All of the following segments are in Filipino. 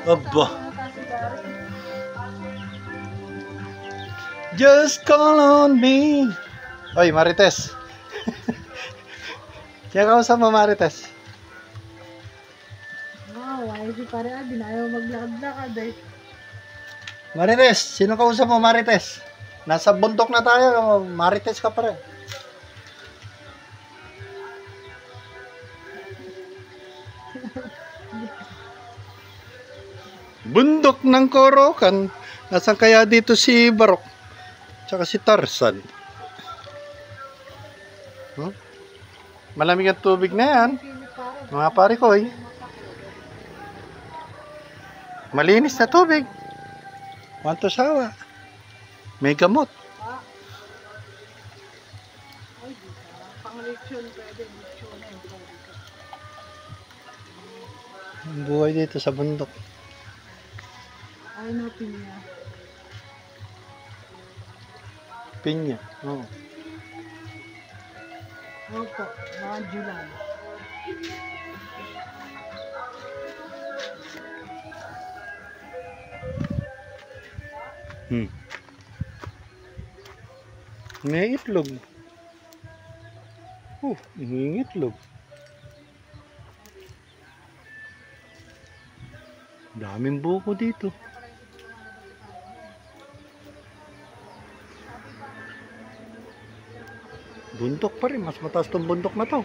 Aba. Just call on me. Oy, Marites. Kaya kausap mo, Marites. Wow, ay si pare Alvin ayaw maglakad-lakad eh. Marites, sino kausap mo, Marites? Nasa bundok na tayo, Marites ka pa rin. Bundok ng Korokan. Nasaan kaya dito si Barok? Tsaka si Tarzan. Malamig ang tubig na yan. Mga pare ko eh. Malinis na tubig. Want to sawa. May gamot. Ang buhay dito sa bundok. Ay na pinya. Pinya. Oo. Opo, mga July. May itlog. May itlog. Daming buko dito. Bundok pa rin. Mas mataas tong bundok na to.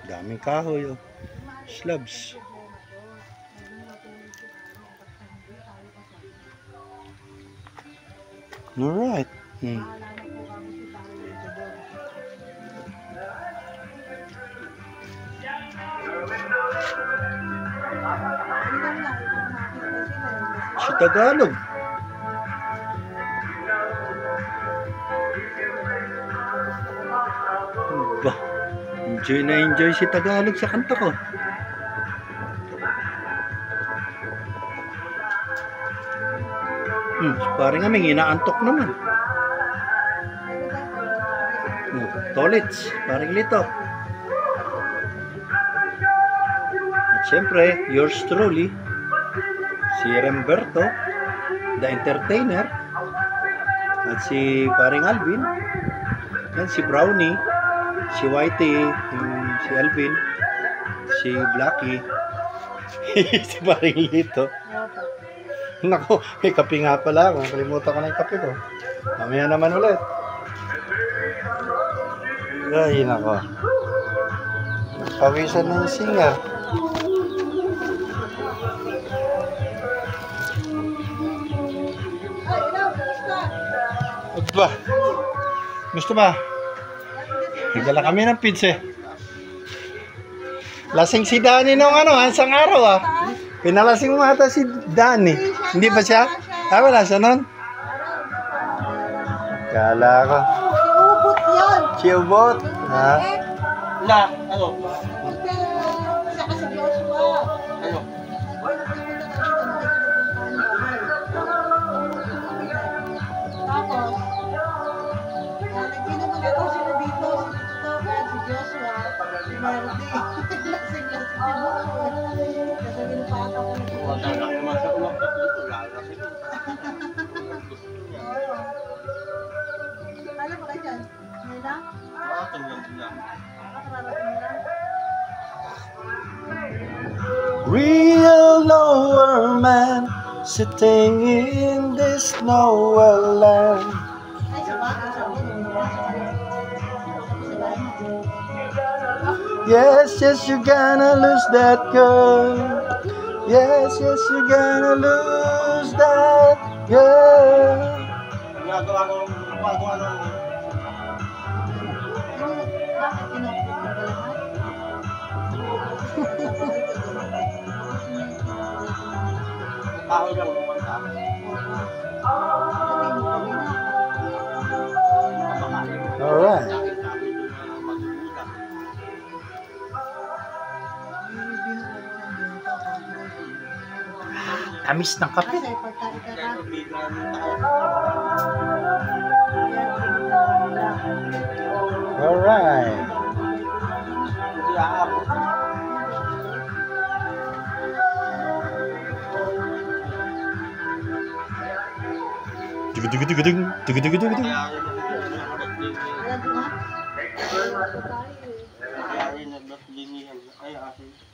Daming kahoy. Oh. Slabs. Alright. Si Tagalog. Bah, enjoy na enjoy si Tagalog sa kanta ko. Parang aming inaantok naman. Tolits, parang lito. At syempre, yours truly, si Remberto, the entertainer, at si paring Alvin, at si Brownie, si Whitey, si Alvin, si Blackie, si paring Lito. Nako, may kape nga pala. Nakalimutan ko na yung kape ko. Mamaya naman ulit. Ay, nako. Pawisan na yung singer. Aba, gusto ba? Nagdala kami ng pizza. Lasing si Danny nung isang araw ah. Pinalasing mo ata si Danny. Hindi ba siya? Wala siya nun? Kala ko. Ubot yun! Chiubot. Ha? La, ano? Siya kasi Joshua. Ano? Tapos, nagkinuman na daw sila dito, si Tito, si Joshua, si Marty. Lasing-lasing si Joshua. Kasi ginupata ko na Wala na naman sa ulang dito. Lala sila. Alam mo ka dyan? Ngayon lang? Makatulog sila. Nakararating lang? Real nowhere man sitting in this nowhere land. Ay, sa bata, sa Yes, yes, you're gonna lose that girl. Yes, yes, you're gonna lose that girl. Ginagawa ko bago ano. Bakit pinagpapagalaman? Tao lang kumanta. Alright. Tamis ng kape. Kasi pagka ika Kaya ka, bigla ng tao. Alright. Hindi aabot. Dugudugudugudung. Dugudugudugudung. Kaya rin nakakarot din Alam mo ha? Tayo eh. Kaya rin nagdot din yan. Ay, asin.